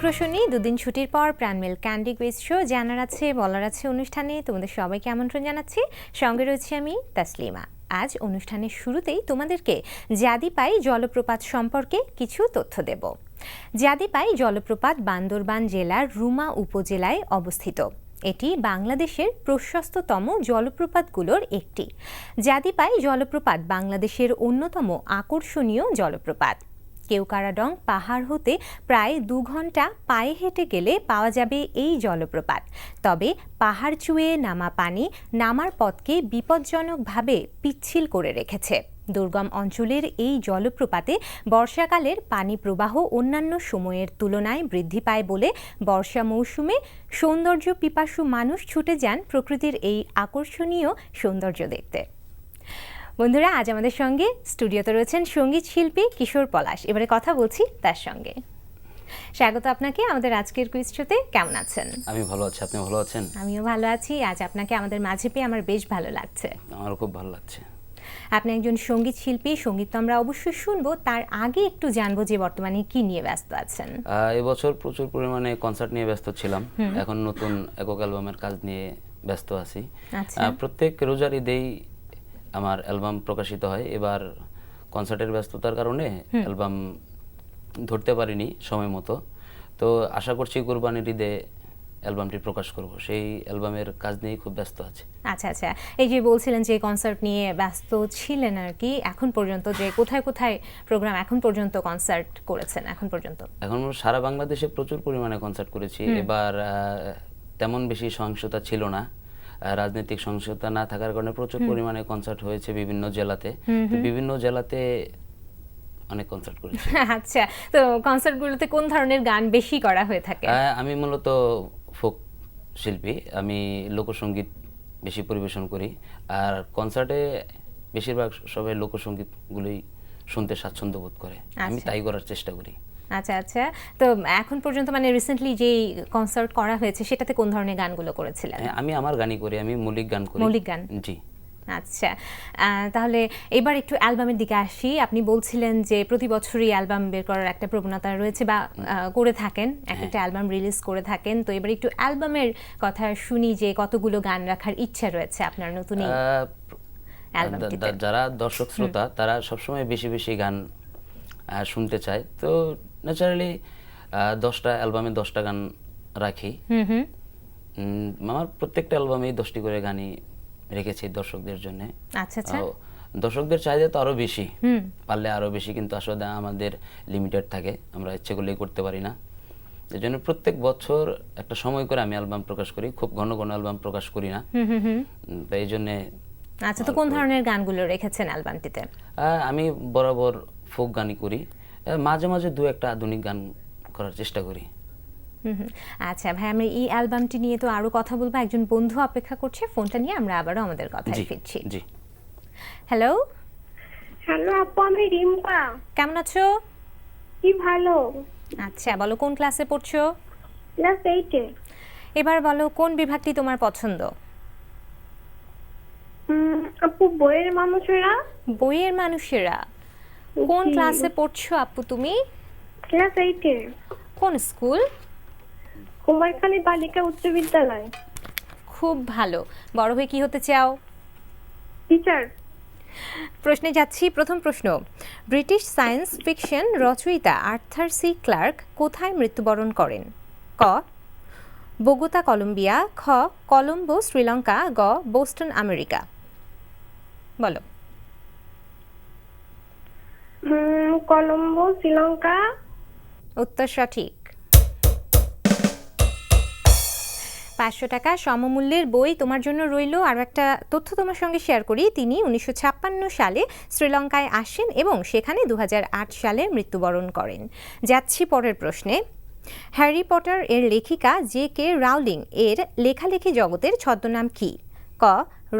সুপ্রসন্নী দুদিন ছুটির পর প্রাণমেল ক্যান্ডি কুইজ শো জানার আছে বলার আছে অনুষ্ঠানে তোমাদের সবাইকে আমন্ত্রণ জানাচ্ছি। সঙ্গে রয়েছে আমি তাসলিমা। আজ অনুষ্ঠানের শুরুতেই তোমাদেরকে জাদিপাই জলপ্রপাত সম্পর্কে কিছু তথ্য দেব। জাদিপাই জলপ্রপাত বান্দরবান জেলার রুমা উপজেলায় অবস্থিত। এটি বাংলাদেশের প্রশস্ততম জলপ্রপাতগুলোর একটি। জাদিপাই জলপ্রপাত বাংলাদেশের অন্যতম আকর্ষণীয় জলপ্রপাত। কেওকারাডং পাহাড় হতে প্রায় 2 ঘন্টা পায়ে হেঁটে গেলে পাওয়া যাবে এই জলপ্রপাত। তবে পাহাড় চুঁয়ে নামা পানি নামার পথকে বিপজ্জনকভাবে পিচ্ছিল করে রেখেছে। দুর্গম অঞ্চলের এই জলপ্রপাতে বর্ষাকালের পানি প্রবাহ অন্যান্য সময়ের তুলনায় বৃদ্ধি পায় বলে বর্ষা মৌসুমে সৌন্দর্য পিপাসু মানুষ ছুটে যান প্রকৃতির এই আকর্ষণীয় সৌন্দর্য দেখতে। বন্ধুরা, আজ আমাদের সঙ্গে স্টুডিওতে রয়েছেন সঙ্গীত শিল্পী কিশোর পলাশ। এবারে কথা বলছি তার সঙ্গে। স্বাগত আপনাকে আমাদের আজকের কুইজ শোতে। কেমন আছেন? আমি ভালো আছি, আপনি ভালো আছেন? আমিও ভালো আছি। আজ আপনাকে আমাদের মাঝে পেয়ে আমার বেশ ভালো লাগছে। আমারও খুব ভালো লাগছে। আপনি একজন সঙ্গীত শিল্পী, সঙ্গীত তো আমরা অবশ্যই শুনবো, তার আগে একটু জানবো যে বর্তমানে কি নিয়ে ব্যস্ত আছেন। এবছর প্রচুর পরিমাণে কনসার্ট নিয়ে ব্যস্ত ছিলাম। এখন নতুন একক অ্যালবামের কাজ নিয়ে ব্যস্ত আছি। প্রত্যেক রোজার ঈদেই আমার অ্যালবাম প্রকাশিত হয়। এবার কনসার্টের ব্যস্ততার কারণে অ্যালবাম ধরতে পারিনি সময় মতো। তো আশা করছি কুরবানির ঈদে অ্যালবামটি প্রকাশ করব। সেই অ্যালবামের কাজ নিয়েই খুব ব্যস্ত আছি। আচ্ছা আচ্ছা, এই যে বলছিলেন যে কনসার্ট নিয়ে ব্যস্ত ছিলেন আর কি, এখন পর্যন্ত যে কোথায় কোথায় প্রোগ্রাম, এখন পর্যন্ত কনসার্ট করেছেন এখন পর্যন্ত? এখন সারা বাংলাদেশে প্রচুর পরিমাণে কনসার্ট করেছি। এবার তেমন বেশি সহিংসতা ছিল না, রাজনৈতিক সহিংসতা না থাকার কারণে প্রচুর পরিমাণে কনসার্ট হয়েছে বিভিন্ন জেলাতে। বিভিন্ন জেলাতে অনেক কনসার্ট করেছি। আচ্ছা, তো কনসার্টগুলোতে কোন ধরনের গান বেশি করা হয়ে থাকে? আমি মূলত ফোক শিল্পী, আমি লোকসঙ্গীত বেশি পরিবেশন করি। আর কনসার্টে বেশিরভাগ সবাই লোকসঙ্গীতগুলোই শুনতে স্বাচ্ছন্দ্য বোধ করে, আমি তাই করার চেষ্টা করি। আচ্ছা আচ্ছা, তো এখন পর্যন্ত মানে রিসেন্টলি যে কনসার্ট করা হয়েছে সেটাতে কোন ধরনের গানগুলো করেছিলেন? আমি আমার গানই করি, আমি মৌলিক গান করি। মৌলিক গান? জি। আচ্ছা, তাহলে এবার একটু অ্যালবামের দিকে আসি। আপনি বলছিলেন যে প্রতি বছরই অ্যালবাম বের করার একটা প্রবণতা রয়েছে বা করে থাকেন, একটা অ্যালবাম রিলিজ করে থাকেন। তো এবার একটু অ্যালবামের কথা শুনি যে কতগুলো গান রাখার ইচ্ছা রয়েছে আপনার নতুন এই অ্যালবামটিতে। যারা দর্শক শ্রোতা তারা সবসময় বেশি বেশি গান শুনতে চায়, তো ন্যাচারালি 10টা অ্যালবামে 10টা গান রাখি। আমার প্রত্যেকটা অ্যালবামেই 10টি করে গানই রেখেছি দর্শকদের জন্য। আচ্ছা আচ্ছা, দর্শকদের চাহিদা তো আরো বেশি, পারলে আরো বেশি, কিন্তু আসলে আমাদের লিমিটেড থাকে, আমরা ইচ্ছে করলেই করতে পারি না। এই জন্য প্রত্যেক বছর একটা সময় করে আমি অ্যালবাম প্রকাশ করি, খুব ঘন ঘন অ্যালবাম প্রকাশ করি না। তাই এই জন্যে। আচ্ছা, তো কোন ধরনের গানগুলো রেখেছেন অ্যালবামটিতে? আমি বরাবর ফোক গানই করি, মাঝে মাঝে 2-1টা আধুনিক গান করার চেষ্টা করি। আচ্ছা ভাই, আমরা এই অ্যালবামটি নিয়ে তো আরো কথা বলবো। একজন বন্ধু অপেক্ষা করছে, ফোনটা নিয়ে আমরা আবারও আমাদের কথায় ফিরছি। জি। হ্যালো হ্যালো আপু, আমি রিম্পা। কেমন আছো? কি ভালো। আচ্ছা, বলো কোন ক্লাসে পড়ছো? ক্লাস 8-এ। এবার বলো কোন বিভাগটি তোমার পছন্দ? আপু বইয়ের মানুষেরা। বইয়ের মানুষেরা? কোন ক্লাসে পড়ছো আপু তুমি? ক্লাস 8-এ। কোন স্কুল? কুমারখালী বালিকা উচ্চ বিদ্যালয়। খুব ভালো। বড় হয়ে কি হতে চাও? টিচার। প্রশ্নে যাচ্ছি। প্রথম প্রশ্ন, ব্রিটিশ সায়েন্স ফিকশন রচয়িতা আর্থার সি ক্লার্ক কোথায় মৃত্যুবরণ করেন? ক বোগোতা কলম্বিয়া, খ কলম্বো শ্রীলঙ্কা, গ বোস্টন আমেরিকা। বলো। কলম্বো শ্রীলঙ্কা। উত্তর সঠিক। 500 টাকা সমমূল্যের বই তোমার জন্য রইল। আর একটা তথ্য তোমার সঙ্গে শেয়ার করি, তিনি 1956 সালে শ্রীলঙ্কায় আসেন এবং সেখানে 2008 সালে মৃত্যুবরণ করেন। যাচ্ছি পরের প্রশ্নে। হ্যারি পটার এর লেখিকা জে.কে. রাউলিং এর লেখালেখি জগতের ছদ্মনাম কি? ক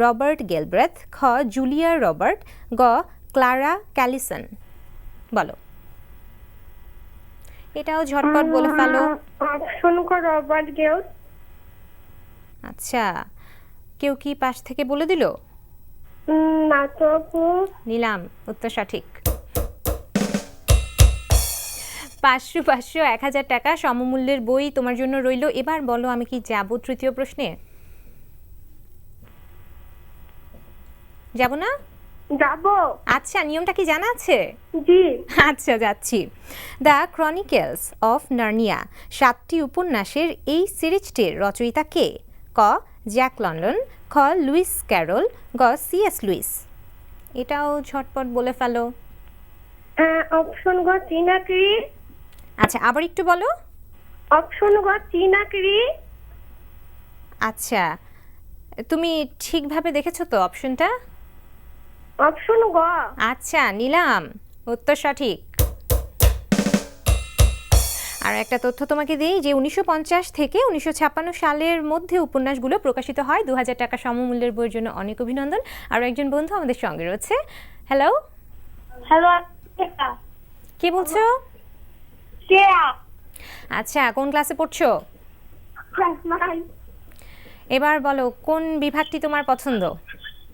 রবার্ট গেলব্রেথ, খ জুলিয়া রবার্ট, গ ক্লারা ক্যালিসন। বলো। এটাও ঝটপট বলে ফেলো। অপশন ক রবার্ট গেল। আচ্ছা, কেউ কি পাশ থেকে বলে দিল? না তো আপু। নিলাম, উত্তর সঠিক। 500 500 1000 টাকা সমমূল্যের বই তোমার জন্য রইলো। এবার বলো আমি কি যাব তৃতীয় প্রশ্নে? যাব না? যাবো। আচ্ছা, নিয়মটা কি জানা আছে? জি। আচ্ছা, যাচ্ছি। দ্য ক্রনিকেলস অফ নার্নিয়া 7টি উপন্যাসের এই সিরিজটির রচয়িতা কে? ক জ্যাক লন্ডন, খ লুইস ক্যারল, গ সিএস লুইস। এটাও ঝটপট বলে ফেলো। অপশন গ চিনাকড়ি। আচ্ছা, আবার একটু বলো। অপশন গ চিনাকড়ি। আচ্ছা, তুমি ঠিকভাবে দেখেছো তো অপশনটা? অপশন গ। আচ্ছা, নিলাম, উত্তর সঠিক। আর একটা তথ্য তোমাকে দিই যে 1950 থেকে 1956 সালের মধ্যে উপন্যাসগুলো প্রকাশিত হয়। 2000 টাকা সমমূল্যের বইয়ের জন্য অনেক অভিনন্দন। আর একজন বন্ধু আমাদের সঙ্গে রয়েছে। Hello, hello. কে বলছো? শ্রেয়া। আচ্ছা, কোন ক্লাসে পড়ছো? ক্লাস 9। এবার বলো কোন বিভাগটি তোমার পছন্দ?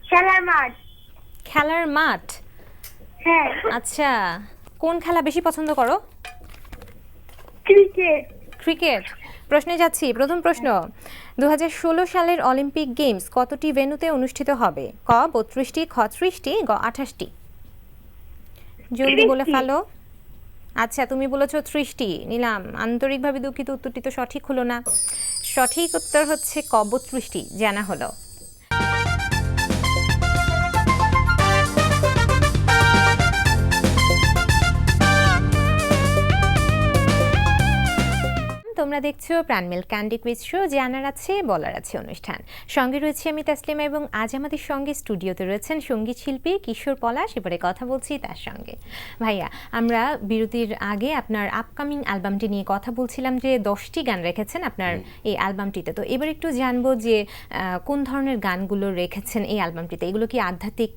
খেলার মাঠ। খেলার মাঠ। হ্যাঁ। আচ্ছা, কোন খেলা বেশি পছন্দ করো? ক্রিকেট। ক্রিকেট। প্রশ্নে যাচ্ছি। প্রথম প্রশ্ন, 2016 সালের অলিম্পিক গেমস কতটি ভেন্যুতে অনুষ্ঠিত হবে? ক 32টি, খ 30টি, গ 28টি। জলদি বলে ফেলো। আচ্ছা, তুমি বলেছো 30টি, নিলাম। আন্তরিকভাবে দুঃখিত, উত্তরটি তো সঠিক হলো না। সঠিক উত্তর হচ্ছে ক 32টি, জানা হলো। তোমরা দেখছো প্রাণমেল ক্যান্ডি কুইজ শো, জানার আছে বলার আছে অনুষ্ঠান। সঙ্গে রয়েছে আমি তাসলিমা এবং আজ আমাদের সঙ্গে স্টুডিওতে রয়েছেন সঙ্গীত শিল্পী কিশোর পলাশ। এবারে কথা বলছি তার সঙ্গে। ভাইয়া, আমরা বিরতির আগে আপনার আপকামিং অ্যালবামটি নিয়ে কথা বলছিলাম যে 10টি গান রেখেছেন আপনার এই অ্যালবামটিতে। তো এবার একটু জানবো যে কোন ধরনের গানগুলো রেখেছেন এই অ্যালবামটিতে। এগুলো কি আধ্যাত্মিক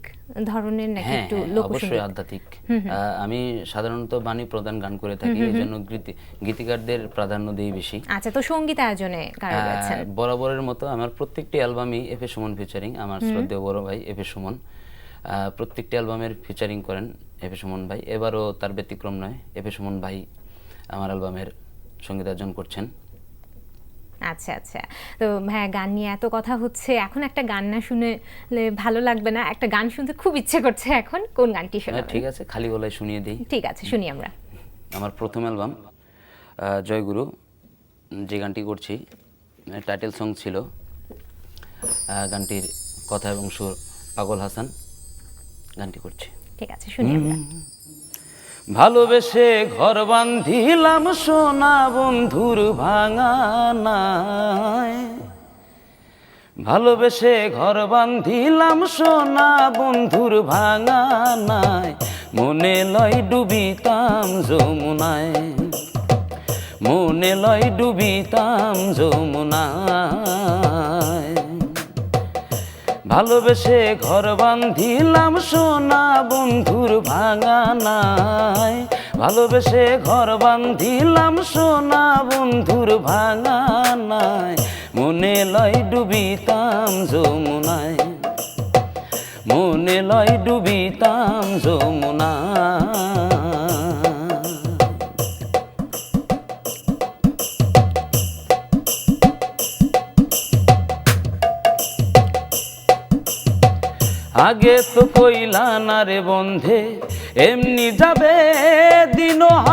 ধরনের নাকি একটু লোকসঙ্গীত? অবশ্যই আধ্যাত্মিক। আমি সাধারণত বাণী প্রধান গান করে থাকি, এজন্য গীতিকারদের প্রাধান্য দিই বেশি। আচ্ছা, তো সঙ্গীত আয়োজনে কারা রয়েছেন? বরাবরের মতো আমার প্রত্যেকটি অ্যালবামই এফ এ সুমন ফিচারিং, আমার শ্রদ্ধেয় বড় ভাই এফ এ সুমন প্রত্যেকটি অ্যালবামের ফিচারিং করেন এফ এ সুমন ভাই। এবারও তার ব্যতিক্রম নয়, এফ এ সুমন ভাই আমার অ্যালবামের সঙ্গীতায়োজন করছেন। আচ্ছা আচ্ছা, তো হ্যাঁ, গান নিয়ে এত কথা হচ্ছে, এখন একটা গান না শুনলে ভালো লাগবে না। একটা গান শুনতে খুব ইচ্ছে করছে এখন। কোন গানটি শোনাবেন? ঠিক আছে, খালি গলায় শুনিয়ে দিই। ঠিক আছে, শুনি আমরা। আমার প্রথম অ্যালবাম জয়গুরু, যে গানটি করছি টাইটেল সং ছিল। গানটির কথা এবং সুর পাগল হাসান, গানটি করছি। ঠিক আছে, শুনি আমরা। ভালোবেসে ঘর বান্ধিলাম সোনা বন্ধুর ভাঙানায়, ভালোবেসে ঘর বান্ধিলাম সোনা বন্ধুর ভাঙানায়, মনে লয় ডুবিতাম যমুনায়, মনে লয় ডুবিতাম যমুনায়, ভালোবেসে ঘর বান্ধিলাম সোনা বন্ধুর ভাঙানায়, ভালোবেসে ঘর বান্ধিলাম সোনা বন্ধুর ভাঙানায়, মনে লয় ডুবিতাম যমুনায়, মনে লয় ডুবিতাম যমুনায়। আগে তো কইলা না রে বন্ধে এমনি যাবে দিনহাল,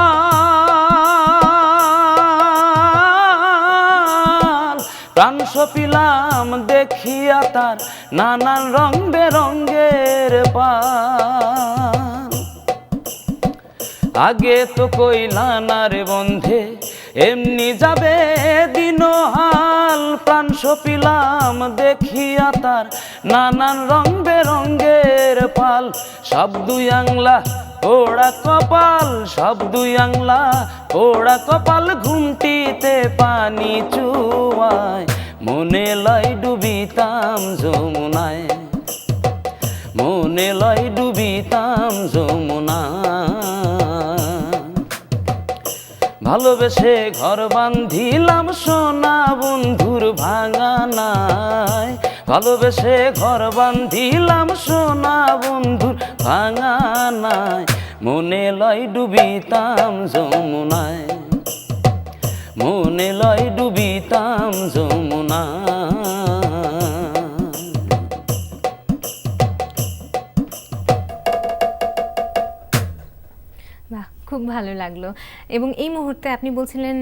প্রাণ সপিলাম দেখিয়া তার নানান রং বেরঙ্গের পাল। আগে তো কইলা না রে বন্ধে এমনি যাবে দিনহাল, প্রাণ সপিলাম দেখিয়া তার নানান রং বেরঙ্গের পাল। সব দুই আংলা পোড়া কপাল, সব দুই আংলা পোড়া কপাল, ঘুমটিতে পানি চুয়ায়, মনে লয় ডুবিতাম যমুনায়, মনে লয় ডুবিতাম যমুনায়। ভালোবেসে ঘর বান্ধিলাম সোনা বন্ধুর ভাঙানায়, ভালোবেসে ঘর বান্ধিলাম সোনা বন্ধুর ভাঙানায়, মনে লয় ডুবিতাম যমুনায়, মনে লয় ডুবিতাম যমুনায়। বাহ, খুব ভালো লাগলো। এবং এই মুহূর্তে আপনি বলছিলেন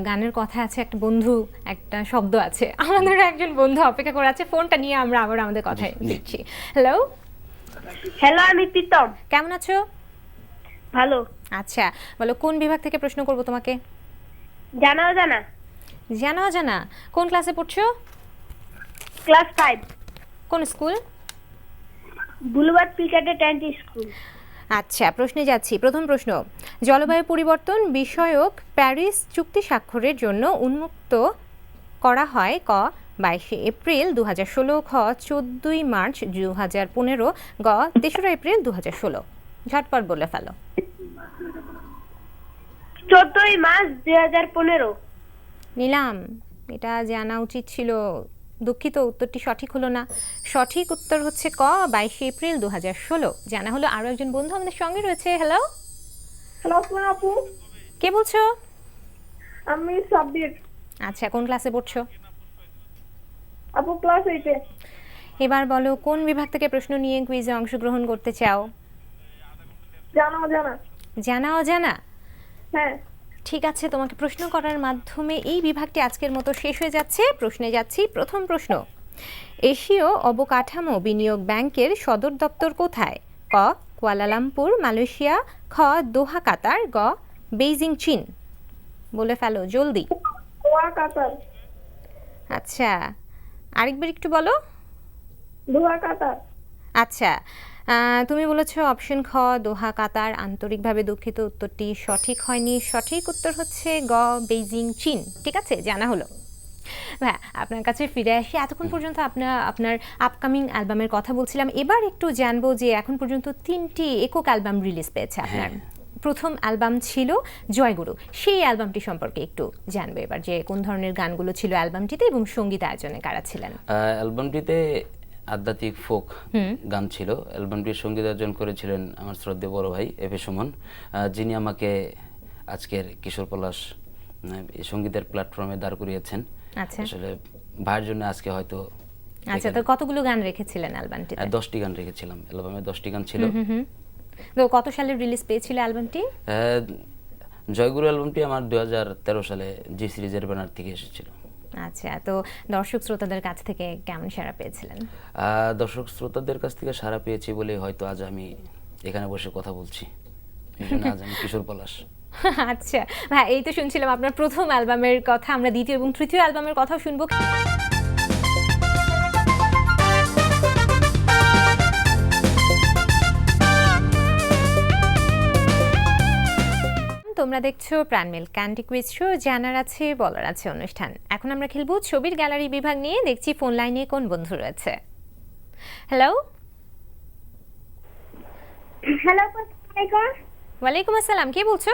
গানের কথা আছে, একটা বন্ধু, একটা শব্দ আছে। আমাদের একজন বন্ধু অপেক্ষা করে আছে, ফোনটা নিয়ে আমরা আবার আমাদের কথায় দিচ্ছি। হ্যালো, হ্যালো, আমি প্রীতম। কেমন আছো? ভালো। আচ্ছা, বলো কোন বিভাগ থেকে প্রশ্ন করব তোমাকে? জানা অজানা, জানা অজানা। কোন ক্লাসে পড়ছো? ক্লাস 5, কোন স্কুল? বুলবার্ড pre cadet school. আচ্ছা, প্রশ্নে যাচ্ছি। প্রথম প্রশ্ন, জলবায়ু পরিবর্তন বিষয়ক প্যারিস চুক্তি স্বাক্ষরের জন্য উন্মুক্ত করা হয় ক 22 এপ্রিল 2016, খ 14 মার্চ 2015, গ 3রা এপ্রিল 2016। ঝটপট বলে ফেলো। 14 মার্চ 2015। নিলাম, এটা জানা উচিত ছিল। দুঃখিত, উত্তরটি সঠিক হলো না। সঠিক উত্তর হচ্ছে ক 22 এপ্রিল 2016। জানা হলো। আরও একজন বন্ধু আমাদের সঙ্গে রয়েছে। হ্যালো, হ্যালো আপু, কে বলছো? আমি সাব্বির। আচ্ছা, কোন ক্লাসে পড়ছো? আপু ক্লাস 8-এ। এবার বলো কোন বিভাগ থেকে প্রশ্ন নিয়ে কুইজে অংশগ্রহণ করতে চাও? জানা অজানা। জানা অজানা। হ্যাঁ। ঠিক আছে, তোমাকে প্রশ্ন করার মাধ্যমে এই বিভাগটি আজকের মতো শেষ হয়ে যাচ্ছে। প্রশ্নে যাচ্ছি। প্রথম প্রশ্ন, এশীয় অবকাঠামো বিনিয়োগ ব্যাংকের সদর দপ্তর কোথায়? ক কুয়ালালামপুর, মালয়েশিয়া, খ দোহা, কাতার, গ বেইজিং, চীন। বলে ফেলো জলদি। দোহা, কাতার। আচ্ছা, আরেকবার একটু বলো। দোহা, কাতার। আচ্ছা, তুমি বলেছো অপশন খ দোহা, কাতার। আন্তরিকভাবে দুঃখিত, উত্তরটি সঠিক হয়নি। সঠিক উত্তর হচ্ছে গ বেইজিং, চীন। ঠিক আছে, জানা হলো। হ্যাঁ, আপনার কাছে ফিরে আসি। এতক্ষণ পর্যন্ত আপনার আপকামিং অ্যালবামের কথা বলছিলাম। এবার একটু জানবো যে এখন পর্যন্ত 3টি একক অ্যালবাম রিলিজ পেয়েছে আপনার। প্রথম অ্যালবাম ছিল জয়গুরু। সেই অ্যালবামটি সম্পর্কে একটু জানবো এবার, যে কোন ধরনের গানগুলো ছিল অ্যালবামটিতে এবং সঙ্গীত আয়োজনে কারা ছিলেন? অ্যালবামটিতে আধ্যাত্মিক ফোক গান ছিল। অ্যালবামটির সঙ্গীতায়োজন করেছিলেন আমার শ্রদ্ধেয় বড় ভাই এফে সুমন, যিনি আমাকে আজকের কিশোর পলাশ এই সঙ্গীতের প্ল্যাটফর্মে দাঁড় করিয়েছেন। আচ্ছা, আসলে ভাইয়ের জন্য আজকে হয়তো। আচ্ছা, তো কতগুলো গান রেখেছিলেন অ্যালবামটিতে? 10টি গান রেখেছিলাম। অ্যালবামে 10টি গান ছিল। তো কত সালে রিলিজ পেয়েছিল অ্যালবামটি? জয়গুরু অ্যালবামটি আমার 2013 সালে জি সিরিজের ব্যানার থেকে এসেছিল। আচ্ছা, তো দর্শক শ্রোতাদের কাছ থেকে কেমন সাড়া পেয়েছিলেন? দর্শক শ্রোতাদের কাছ থেকে সাড়া পেয়েছি বলে হয়তো আজ আমি এখানে বসে কথা বলছি। আজ আমি কিশোর পলাশ। আচ্ছা ভাই, এই তো শুনছিলাম আপনার প্রথম অ্যালবামের কথা। আমরা দ্বিতীয় এবং তৃতীয় অ্যালবামের কথাও শুনবো। তোমরা দেখছো প্রাণমেল ক্যান্ডি কুইজ শো, জানার আছে বলার আছে অনুষ্ঠান। এখন আমরা খেলবো ছবির গ্যালারি বিভাগ নিয়ে। দেখছি ফোন লাইনে কোন বন্ধু রয়েছে। হ্যালো, হ্যালো, আসসালামু আলাইকুম। ওয়ালাইকুম আসসালাম, কে বলছো?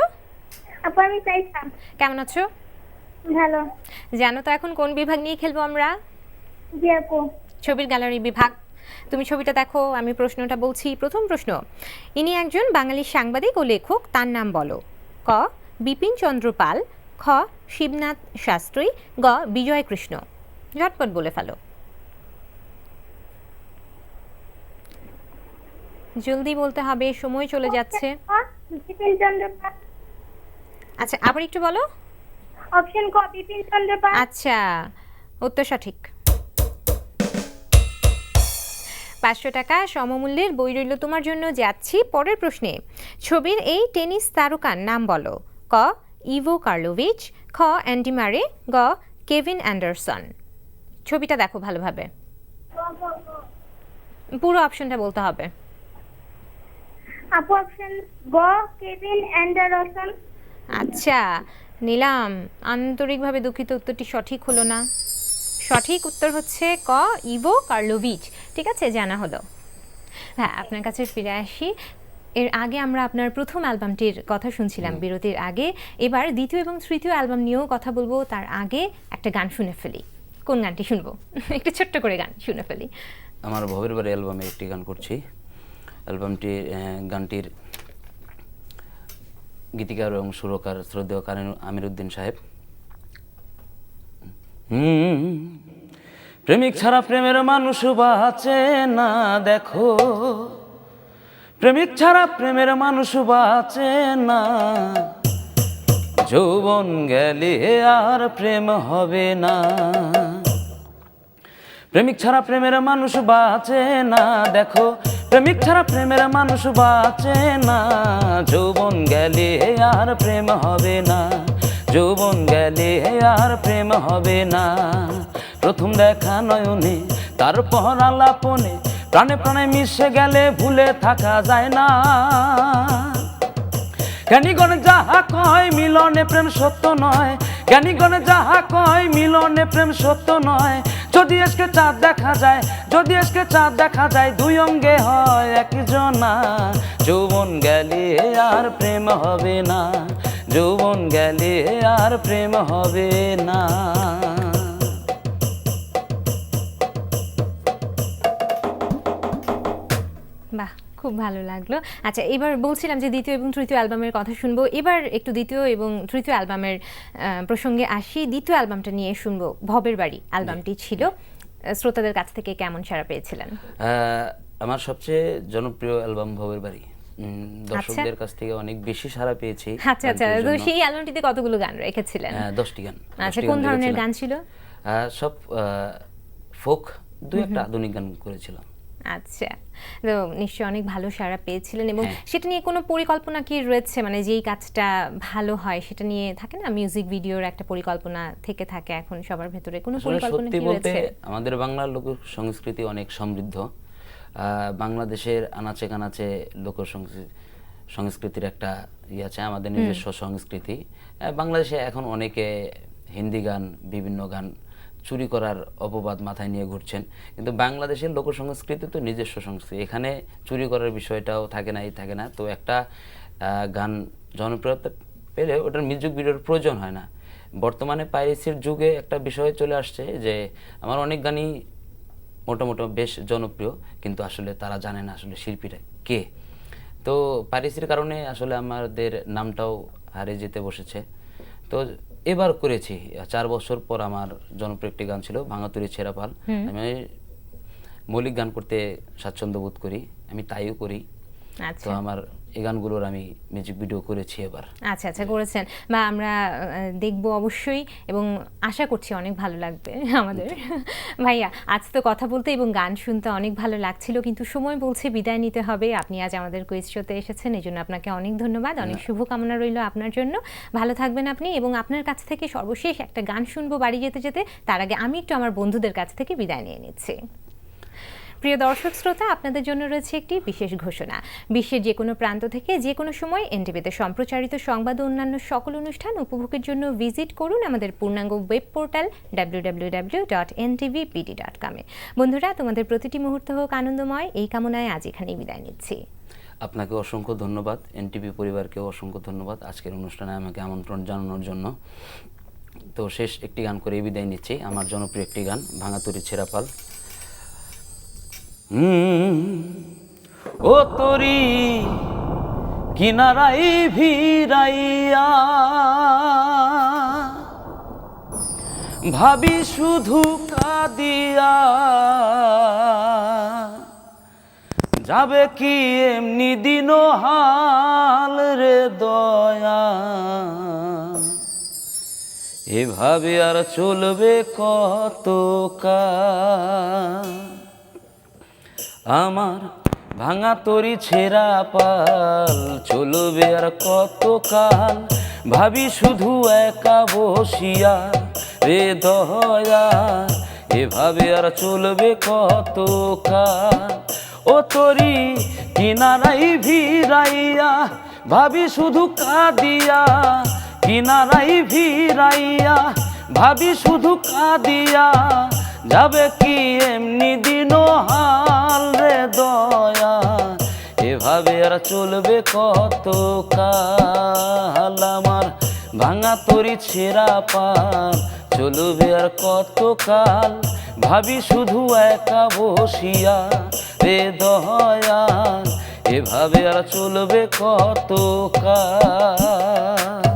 আপু আমি সাইফা। কেমন আছো? ভালো। জানো তো এখন কোন বিভাগ নিয়ে খেলবো আমরা? জি আপু। ছবির গ্যালারি বিভাগ। তুমি ছবিটা দেখো, আমি প্রশ্নটা বলছি। প্রথম প্রশ্ন, ইনি একজন বাঙালি সাংবাদিক ও লেখক, তার নাম বলো। ক বিপিন চন্দ্র পাল, খ শিবনাথ শাস্ত্রী, গ বিজয় কৃষ্ণ। ঝটপট বলে ফেলো, জলদি বলতে হবে, সময় চলে যাচ্ছে। বিপিন চন্দ্র পাল। আচ্ছা, আবার একটু বলো। অপশন ক বিপিন চন্দ্র পাল। আচ্ছা, উত্তর সঠিক। 500 টাকা সমমূল্যের বই রইল তোমার জন্য। যাচ্ছি পরের প্রশ্নে। ছবির এই টেনিস তারকার নাম বলো। ক ইভো কার্লোভিচ, খ অ্যান্ডি মারে, গ কেভিন অ্যান্ডারসন। ছবিটা দেখো ভালোভাবে, পুরো অপশনটা বলতে হবে। আপু অপশন গ কেভিন অ্যান্ডারসন। আচ্ছা, নিলাম। আন্তরিকভাবে দুঃখিত, উত্তরটি সঠিক হলো না। সঠিক উত্তর হচ্ছে ক ইভো কার্লোভিচ। ঠিক আছে, জানা হলো। হ্যাঁ, আপনার কাছে ফিরে আসি। এর আগে আমরা আপনার প্রথম অ্যালবামটির কথা শুনছিলাম বিরতির আগে। এবার দ্বিতীয় এবং তৃতীয় অ্যালবাম নিয়েও কথা বলবো। তার আগে একটা গান শুনে ফেলি। কোন গানটি শুনবো? একটু ছোট্ট করে গান শুনে ফেলি। আমার ভবের বাড়ি অ্যালবামে একটি গান করছি। অ্যালবামটি গানটির গীতিকার এবং সুরকার শ্রদ্ধেয় কারণ আমিরউদ্দিন সাহেব। প্রেমিক ছাড়া প্রেমের মানুষ বাঁচে না দেখো, প্রেমিক ছাড়া প্রেমের মানুষ বাঁচে না, যৌবন গেলে আর প্রেম হবে না। প্রেমিক ছাড়া প্রেমের মানুষ বাঁচে না দেখো, প্রেমিক ছাড়া প্রেমের মানুষ বাঁচে না, যৌবন গেলে আর প্রেম হবে না, যৌবন গেলে আর প্রেম হবে না। প্রথম দেখা নয়নে তারপর আলাপনে, প্রাণে প্রাণে মিশে গেলে ভুলে থাকা যায় না। জ্ঞানীগণ যাহা কয় মিলনে প্রেম সত্য নয়, জ্ঞানীগণ যাহা কয় মিলনে প্রেম সত্য নয়। যদি আজকে চাঁদ দেখা যায়, যদি আজকে চাঁদ দেখা যায়, দুই অঙ্গে হয় একজনা, যৌবন গেলে আর প্রেম হবে না, যৌবন গেলে আর প্রেম হবে না। বাহ, খুব ভালো লাগলো। আচ্ছা, এবার বলছিলাম যে দ্বিতীয় এবং তৃতীয় অ্যালবামের কথা শুনবো। এবার একটু দ্বিতীয় এবং তৃতীয় অ্যালবামের প্রসঙ্গে আসি। দ্বিতীয় অ্যালবামটা নিয়ে শুনবো। ভবের বাড়ি অ্যালবামটি ছিল, শ্রোতাদের কাছ থেকে কেমন সাড়া পেয়েছিলেন? আমার সবচেয়ে জনপ্রিয় অ্যালবাম ভবের বাড়ি, দর্শকদের কাছ থেকে অনেক বেশি সাড়া পেয়েছি। আচ্ছা আচ্ছা, তো সেই অ্যালবামটিতে কতগুলো গান রেখেছিলেন? 10টি গান। আচ্ছা, কোন ধরনের গান ছিল? সব ফোক, দুই একটা আধুনিক গান করেছিলাম। আচ্ছা, তো নিশ্চয়ই অনেক ভালো সাড়া পেয়েছিলেন। এবং সেটা নিয়ে কোনো পরিকল্পনা কি রয়েছে, মানে যেই কাজটা ভালো হয় সেটা নিয়ে থাকে না, মিউজিক ভিডিওর একটা পরিকল্পনা থেকে থাকে এখন সবার ভেতরে, কোনো পরিকল্পনা কি রয়েছে? আমাদের বাংলার লোক সংস্কৃতি অনেক সমৃদ্ধ। বাংলাদেশের আনাচে কানাচে লোক সংস্কৃতির একটা ইয়ে আছে, আমাদের নিজস্ব সংস্কৃতি। বাংলাদেশে এখন অনেকে হিন্দি গান, বিভিন্ন গান চুরি করার অপবাদ মাথায় নিয়ে ঘুরছেন, কিন্তু বাংলাদেশের লোক সংস্কৃতি তো নিজস্ব সংস্কৃতি, এখানে চুরি করার বিষয়টাও থাকে না, থাকে না। তো একটা গান জনপ্রিয়তা পেলে ওটার মিউজিক ভিডিওর প্রয়োজন হয় না। বর্তমানে পাইরেসির যুগে একটা বিষয় চলে আসছে যে আমার অনেক গানই মোটামুটি বেশ জনপ্রিয়, কিন্তু আসলে তারা জানে না আসলে শিল্পীরা কে। তো পাইরেসির কারণে আসলে আমাদের নামটাও হারিয়ে যেতে বসেছে। তো এবার করেছি, 4 বছর পর আমার জনপ্রিয় একটি গান ছিল ভাঙাতুরি ছেঁড়া পাল। আমি মৌলিক গান করতে স্বাচ্ছন্দ্য বোধ করি, আমি তাইও করি। তো আমার এই গানগুলোর আমি মিউজিক ভিডিও করেছি এবার। আচ্ছা আচ্ছা, করেছেন বা আমরা দেখবো অবশ্যই, এবং আশা করছি অনেক ভালো লাগবে আমাদের। ভাইয়া, আজ তো কথা বলতে এবং গান শুনতে অনেক ভালো লাগছিল, কিন্তু সময় বলছে বিদায় নিতে হবে। আপনি আজ আমাদের কুইজ শোতে এসেছেন, এই জন্য আপনাকে অনেক ধন্যবাদ, অনেক শুভকামনা রইল আপনার জন্য। ভালো থাকবেন আপনি, এবং আপনার কাছ থেকে সর্বশেষ একটা গান শুনবো বাড়ি যেতে যেতে। তার আগে আমি একটু আমার বন্ধুদের কাছ থেকে বিদায় নিয়ে নিচ্ছি। প্রিয় দর্শক শ্রোতা, আপনাদের জন্য রয়েছে একটি বিশেষ ঘোষণা। বিশ্বের যে কোনো প্রান্ত থেকে যে কোনো সময় এনটিভিতে সম্প্রচারিত সংবাদ ও অন্যান্য সকল অনুষ্ঠান উপভোগের জন্য ভিজিট করুন আমাদের পূর্ণাঙ্গ ওয়েব পোর্টাল www.ntvpd.com-এ। বন্ধুরা, তোমাদের প্রতিটি মুহূর্ত হোক আনন্দময়, এই কামনায় আজ এখানেই বিদায় নিচ্ছি। আপনাকে অসংখ্য ধন্যবাদ, এনটিভি পরিবারকেও অসংখ্য ধন্যবাদ আজকের অনুষ্ঠানে আমাকে আমন্ত্রণ জানানোর জন্য। তো শেষ একটি গান করে বিদায় নিচ্ছি, আমার জনপ্রিয় একটি গান ভাঙাতুরি ছেঁড়া পাল। ও তোরি কিনারাই ভিড়াইয়া ভাবি শুধু কাঁদিয়া, যাবে কি এমনি দিন হাল রে দয়া, এভাবে আর চলবে কত কাল। আমার ভাঙা তরি ছেঁড়া পাল চলবে আর কত কাল, ভাবি শুধু একা বসিয়া রে দয়া, এভাবে আর চলবে কত কাল। ও তরি কিনারাই ভিড়াইয়া ভাবি শুধু কাঁদিয়া, কিনারাই ভিড়াইয়া ভাবি শুধু কাঁদিয়া, যাবে কি এমনি দিন হাল রে দয়া, এভাবে আর চলবে কত কাল। আমার ভাঙা তরি ছেঁড়া পাল চলবে আর কত কাল, ভাবি শুধু একা বসিয়া রে দয়া, এভাবে আর চলবে কত কাল।